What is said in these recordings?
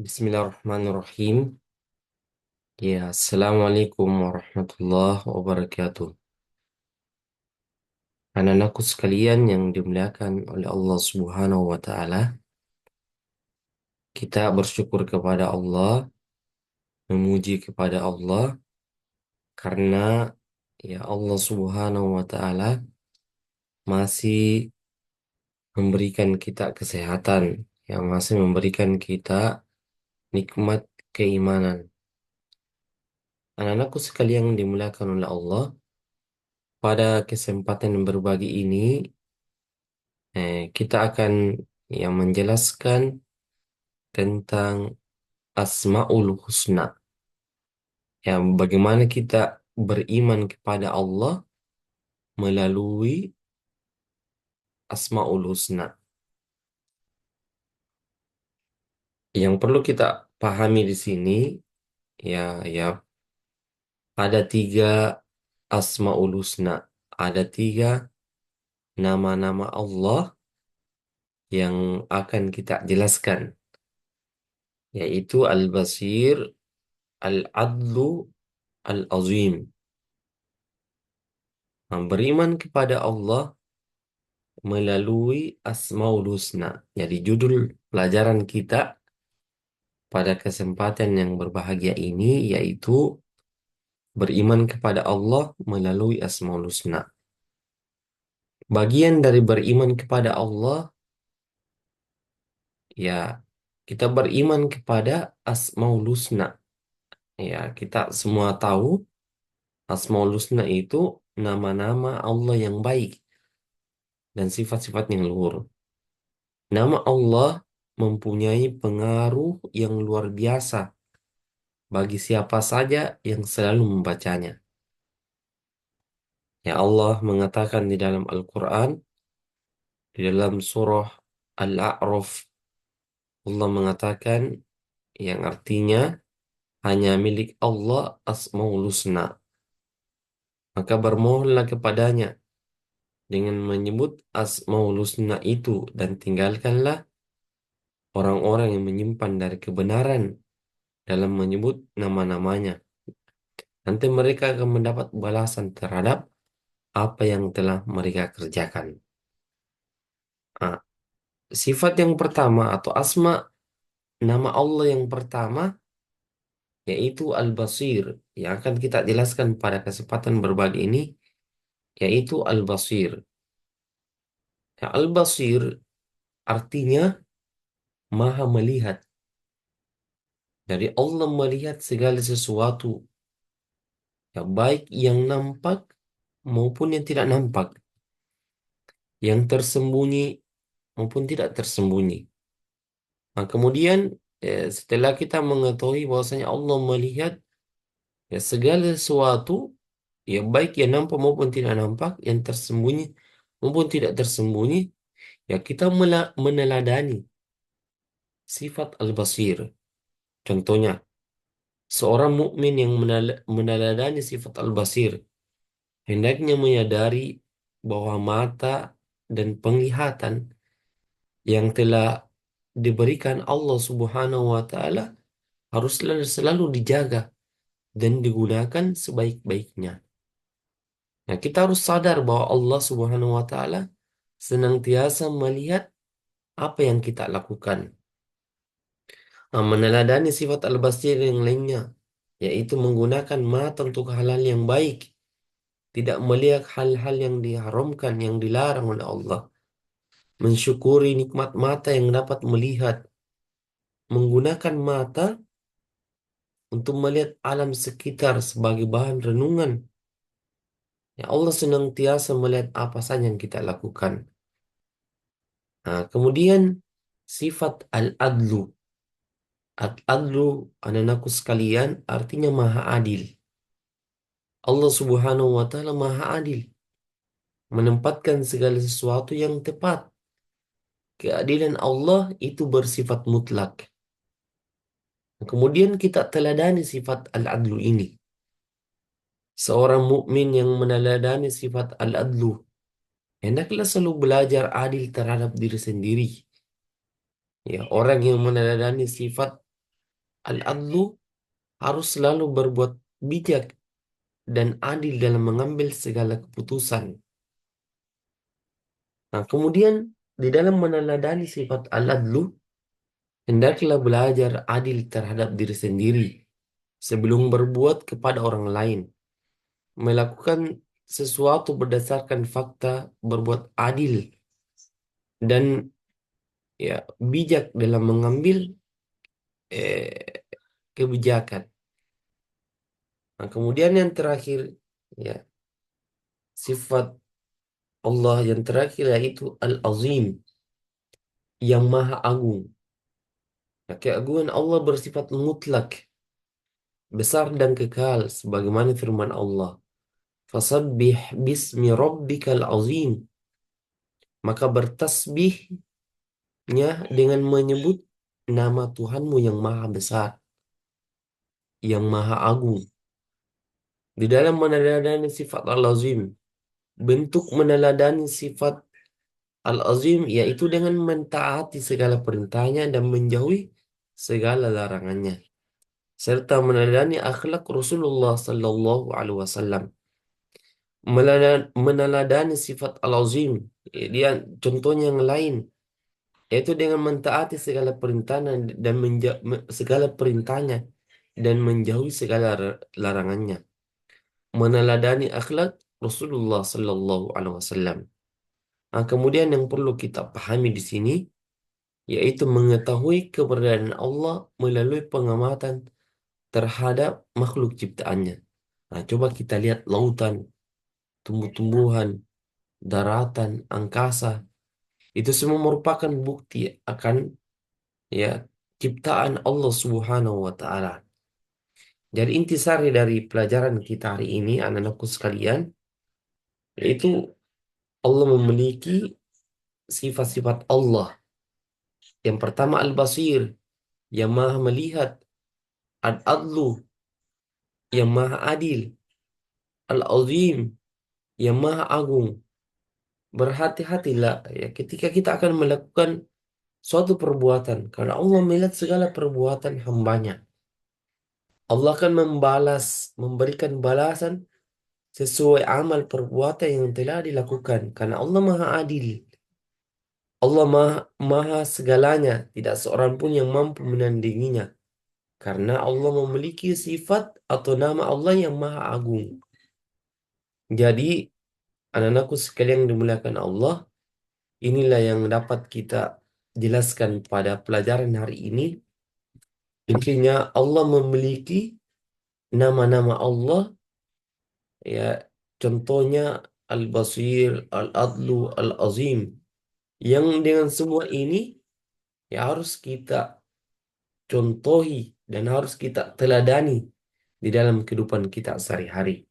Bismillahirrahmanirrahim. Ya, Assalamualaikum warahmatullahi wabarakatuh. Anak-anakku sekalian yang dimuliakan oleh Allah Subhanahu wa Ta'ala, kita bersyukur kepada Allah, memuji kepada Allah, karena ya Allah Subhanahu wa Ta'ala masih memberikan kita kesehatan, yang masih memberikan kita nikmat keimanan. Anak-anakku sekalian yang dimuliakan oleh Allah, pada kesempatan yang berbagi ini, kita akan yang menjelaskan tentang Asmaul Husna. Ya, bagaimana kita beriman kepada Allah melalui Asmaul Husna. Yang perlu kita pahami di sini, ya ada tiga Asmaul Husna. Ada tiga nama-nama Allah yang akan kita jelaskan, yaitu Al-Basir, Al-Adlu, Al-Azim. Nah, beriman kepada Allah melalui Asmaul Husna. Jadi judul pelajaran kita pada kesempatan yang berbahagia ini yaitu beriman kepada Allah melalui Asmaul Husna. Bagian dari beriman kepada Allah, ya, kita beriman kepada Asmaul Husna. Ya, kita semua tahu Asmaul Husna itu nama-nama Allah yang baik dan sifat-sifat yang luhur. Nama Allah mempunyai pengaruh yang luar biasa bagi siapa saja yang selalu membacanya. Ya, Allah mengatakan di dalam Al-Quran, di dalam surah Al-A'raf, Allah mengatakan yang artinya hanya milik Allah Asmaul Husna. Maka bermohonlah kepadanya dengan menyebut Asmaul Husna itu dan tinggalkanlah orang-orang yang menyimpan dari kebenaran dalam menyebut nama-namanya. Nanti mereka akan mendapat balasan terhadap apa yang telah mereka kerjakan. Nah, sifat yang pertama atau asma nama Allah yang pertama yaitu Al-Basir yang akan kita jelaskan pada kesempatan berbagi ini yaitu Al-Basir. Ya, Al-Basir artinya Maha melihat. Dari Allah melihat segala sesuatu, ya baik yang nampak maupun yang tidak nampak, yang tersembunyi maupun tidak tersembunyi. Nah, kemudian setelah kita mengetahui bahwasanya Allah melihat ya segala sesuatu, ya baik yang nampak maupun tidak nampak, yang tersembunyi maupun tidak tersembunyi, ya kita meneladani sifat Al-Basir. Contohnya, seorang mukmin yang meneladani sifat Al-Basir hendaknya menyadari bahwa mata dan penglihatan yang telah diberikan Allah Subhanahu wa taala harus selalu dijaga dan digunakan sebaik-baiknya. Nah, kita harus sadar bahwa Allah Subhanahu wa taala senantiasa melihat apa yang kita lakukan. Nah, meneladani sifat al-basir yang lainnya, yaitu menggunakan mata untuk hal-hal yang baik, tidak melihat hal-hal yang diharamkan, yang dilarang oleh Allah. Mensyukuri nikmat mata yang dapat melihat, menggunakan mata untuk melihat alam sekitar sebagai bahan renungan. Ya Allah senantiasa melihat apa saja yang kita lakukan. Nah, kemudian sifat al-adlu. Al-adlu, anak-anakku sekalian, artinya maha adil. Allah Subhanahu wa taala maha adil, menempatkan segala sesuatu yang tepat. Keadilan Allah itu bersifat mutlak. Kemudian kita teladani sifat al-adlu ini. Seorang mukmin yang meneladani sifat al-adlu, hendaklah selalu belajar adil terhadap diri sendiri. Ya, orang yang meneladani sifat Al-adlu harus selalu berbuat bijak dan adil dalam mengambil segala keputusan. Nah, kemudian di dalam meneladani sifat al-adlu, hendaklah belajar adil terhadap diri sendiri sebelum berbuat kepada orang lain. Melakukan sesuatu berdasarkan fakta, berbuat adil dan ya bijak dalam mengambil eh, kebijakan. Nah, kemudian yang terakhir, ya, sifat Allah yang terakhir yaitu Al-Azim, yang Maha Agung. Nah, keagungan Allah bersifat mutlak, besar dan kekal, sebagaimana firman Allah. Fasabbih bismi rabbikal azim. Maka bertasbihnya dengan menyebut nama Tuhanmu yang Maha Besar, yang Maha Agung. Di dalam meneladani sifat Al-Azim, bentuk meneladani sifat Al-Azim yaitu dengan mentaati segala perintahnya dan menjauhi segala larangannya, serta meneladani akhlak Rasulullah Sallallahu Alaihi Wasallam. Meneladani sifat Al-Azim, dia contohnya yang lain, yaitu dengan mentaati segala perintahnya dan segala perintahnya dan menjauhi segala larangannya. Meneladani akhlak Rasulullah Sallallahu Alaihi Wasallam. Nah, kemudian yang perlu kita pahami di sini yaitu mengetahui keberadaan Allah melalui pengamatan terhadap makhluk ciptaannya. Nah, coba kita lihat lautan, tumbuh-tumbuhan, daratan, angkasa. Itu semua merupakan bukti akan ya ciptaan Allah Subhanahu wa taala. Jadi intisari dari pelajaran kita hari ini, anak-anakku sekalian, yaitu Allah memiliki sifat-sifat Allah. Yang pertama Al-Basir, yang Maha melihat, Al-Adlu, yang Maha adil, Al-Azim, yang Maha agung. Berhati-hatilah ya ketika kita akan melakukan suatu perbuatan, karena Allah melihat segala perbuatan hambanya. Allah akan membalas, memberikan balasan sesuai amal perbuatan yang telah dilakukan, karena Allah Maha adil. Allah maha segalanya, tidak seorang pun yang mampu menandinginya. Karena Allah memiliki sifat atau nama Allah yang Maha Agung. Jadi, anak-anakku sekalian yang dimuliakan Allah, inilah yang dapat kita jelaskan pada pelajaran hari ini. Intinya Allah memiliki nama-nama Allah, ya contohnya Al-Basir, Al-Adlu, Al-Azim. Yang dengan semua ini ya harus kita contohi dan harus kita teladani di dalam kehidupan kita sehari-hari.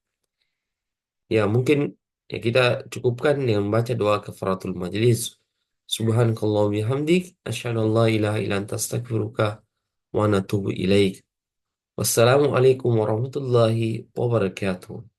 Ya, mungkin ya kita cukupkan dengan membaca doa kafaratul majlis. Subhanakallah bihamdik, asyhadu an la ilaha illa anta astaghfiruka wa natubu ilaik. Wassalamualaikum warahmatullahi wabarakatuh.